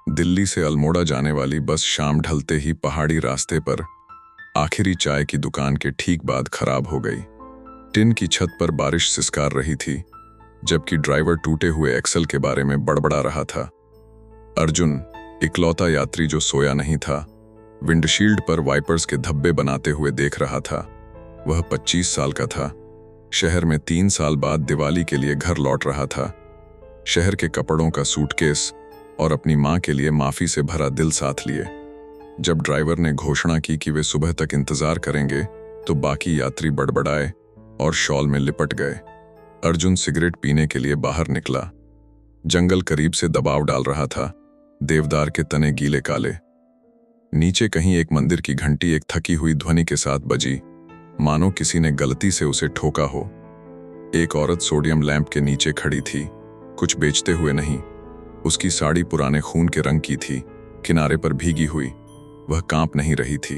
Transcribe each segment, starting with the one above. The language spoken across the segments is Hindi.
दिल्ली से अल्मोड़ा जाने वाली बस शाम ढलते ही पहाड़ी रास्ते पर आखिरी चाय की दुकान के ठीक बाद खराब हो गई। टिन की छत पर बारिश सिसकार रही थी, जबकि ड्राइवर टूटे हुए एक्सल के बारे में बड़बड़ा रहा था। अर्जुन, इकलौता यात्री जो सोया नहीं था, विंडशील्ड पर वाइपर्स के धब्बे बनाते हुए देख रहा था। वह 25 साल का था। शहर में 3 साल बाद दिवाली के लिए घर लौट रहा था। शहर के कपड़ों का सूटकेस और अपनी मां के लिए माफी से भरा दिल साथ लिए। जब ड्राइवर ने घोषणा की कि वे सुबह तक इंतजार करेंगे, तो बाकी यात्री बड़बड़ाए और शॉल में लिपट गए। अर्जुन सिगरेट पीने के लिए बाहर निकला। जंगल करीब से दबाव डाल रहा था। देवदार के तने गीले काले। नीचे कहीं एक मंदिर की घंटी एक थकी हुई ध्वनि के साथ बजी, मानो किसी ने गलती से उसे ठोका हो। एक औरत सोडियम लैंप के नीचे खड़ी थी, कुछ बेचते हुए नहीं। उसकी साड़ी पुराने खून के रंग की थी, किनारे पर भीगी हुई। वह कांप नहीं रही थी।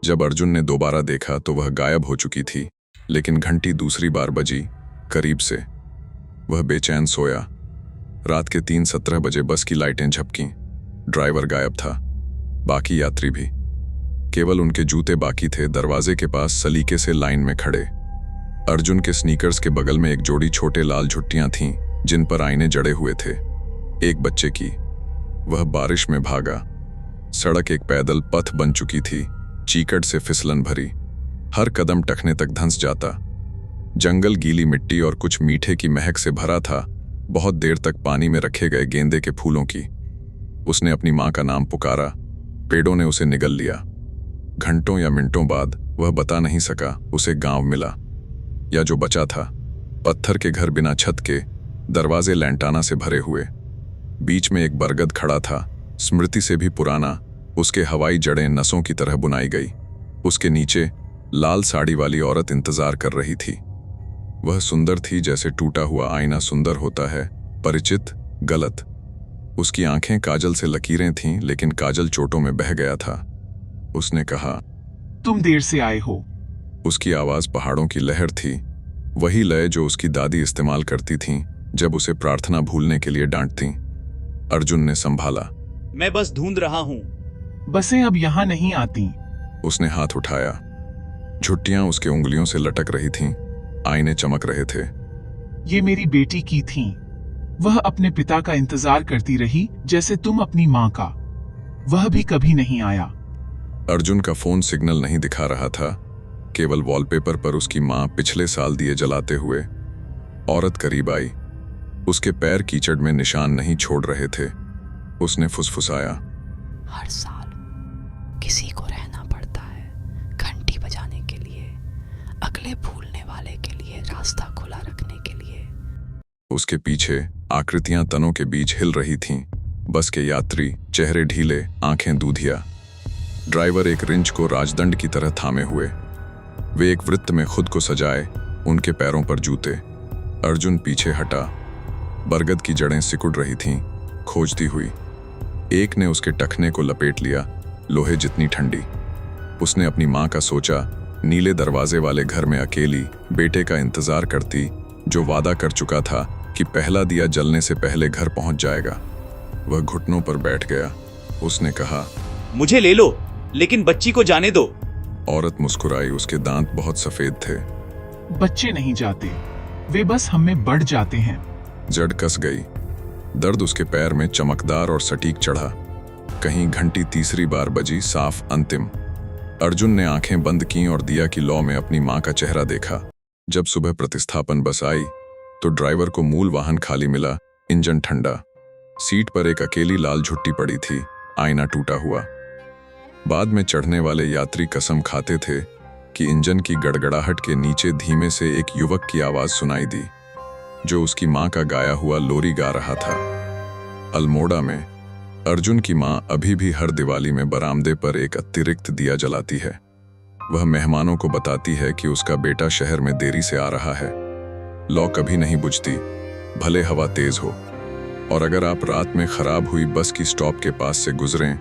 जब अर्जुन ने दोबारा देखा तो वह गायब हो चुकी थी, लेकिन घंटी दूसरी बार बजी, करीब से। वह बेचैन सोया। रात के 3:17 बजे बस की लाइटें झपकीं। ड्राइवर गायब था, बाकी यात्री भी। केवल उनके जूते बाकी थे, दरवाजे के पास सलीके से लाइन में खड़े। अर्जुन के स्नीकर्स के बगल में एक जोड़ी छोटे लाल झुट्टियां थीं, जिन पर आईने जड़े हुए थे, एक बच्चे की। वह बारिश में भागा। सड़क एक पैदल पथ बन चुकी थी, चीकट से फिसलन भरी। हर कदम टखने तक धंस जाता। जंगल गीली मिट्टी और कुछ मीठे की महक से भरा था, बहुत देर तक पानी में रखे गए गेंदे के फूलों की। उसने अपनी मां का नाम पुकारा, पेड़ों ने उसे निगल लिया। घंटों या मिनटों बाद वह बता नहीं सका उसे गांव मिला, या जो बचा था, पत्थर के घर बिना छत के, दरवाजे लैंटाना से भरे हुए। बीच में एक बरगद खड़ा था, स्मृति से भी पुराना। उसके हवाई जड़ें नसों की तरह बुनाई गई। उसके नीचे लाल साड़ी वाली औरत इंतजार कर रही थी। वह सुंदर थी जैसे टूटा हुआ आईना सुंदर होता है, परिचित, गलत। उसकी आंखें काजल से लकीरें थीं, लेकिन काजल चोटों में बह गया था। उसने कहा, तुम देर से आए हो। उसकी आवाज पहाड़ों की लहर थी, वही लय जो उसकी दादी इस्तेमाल करती थीं जब उसे प्रार्थना भूलने के लिए डांटती। अर्जुन ने संभाला, मैं बस ढूंढ रहा हूँ। बसें अब यहाँ नहीं आती। उसने हाथ उठाया। झुट्टियां उसके उंगलियों से लटक रही थीं, आईने चमक रहे थे। ये मेरी बेटी की थीं। वह अपने पिता का इंतजार करती रही, जैसे तुम अपनी माँ का। वह भी कभी नहीं आया। अर्जुन का फोन सिग्नल नहीं दिखा रहा था, केवल वॉलपेपर पर उसकी माँ पिछले साल दिए जलाते हुए। औरत करीब आई। उसके पैर कीचड़ में निशान नहीं छोड़ रहे थे। उसने फुसफुसाया, हर साल किसी को रहना पड़ता है, घंटी बजाने के लिए, अगले भूलने वाले के लिए, रास्ता खुला रखने के लिए। उसके पीछे आकृतियां तनों के बीच हिल रही थीं। बस के यात्री, चेहरे ढीले, आंखें दूधिया। ड्राइवर एक रिंच को राजदंड की तरह थामे हुए। वे एक वृत्त में खुद को सजाए, उनके पैरों पर जूते। अर्जुन पीछे हटा। बरगद की जड़ें सिकुड़ रही थीं, खोजती हुई। एक ने उसके टखने को लपेट लिया, लोहे जितनी ठंडी। उसने अपनी मां का सोचा, नीले दरवाजे वाले घर में अकेली, बेटे का इंतजार करती, जो वादा कर चुका था कि पहला दिया जलने से पहले घर पहुंच जाएगा। वह घुटनों पर बैठ गया। उसने कहा, मुझे ले लो, लेकिन बच्ची को जाने दो। औरत मुस्कुराई। उसके दांत बहुत सफेद थे। बच्चे नहीं जाते, वे बस हमें बढ़ जाते हैं। जड़ कस गई। दर्द उसके पैर में चमकदार और सटीक चढ़ा। कहीं घंटी तीसरी बार बजी, साफ, अंतिम। अर्जुन ने आंखें बंद कीं और दिया की लौ में अपनी मां का चेहरा देखा। जब सुबह प्रतिस्थापन बस आई तो ड्राइवर को मूल वाहन खाली मिला, इंजन ठंडा। सीट पर एक अकेली लाल झुट्टी पड़ी थी, आईना टूटा हुआ। बाद में चढ़ने वाले यात्री कसम खाते थे कि इंजन की गड़गड़ाहट के नीचे धीमे से एक युवक की आवाज सुनाई दी, जो उसकी मां का गाया हुआ लोरी गा रहा था। अल्मोड़ा में अर्जुन की मां अभी भी हर दिवाली में बरामदे पर एक अतिरिक्त दिया जलाती है। वह मेहमानों को बताती है कि उसका बेटा शहर में देरी से आ रहा है। लौ कभी नहीं बुझती, भले हवा तेज हो। और अगर आप रात में खराब हुई बस की स्टॉप के पास से गुजरें,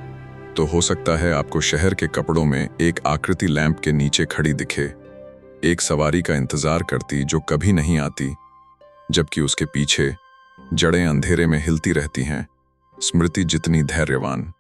तो हो सकता है आपको शहर के कपड़ों में एक आकृति लैंप के नीचे खड़ी दिखे, एक सवारी का इंतजार करती जो कभी नहीं आती, जबकि उसके पीछे जड़ें अंधेरे में हिलती रहती हैं, स्मृति जितनी धैर्यवान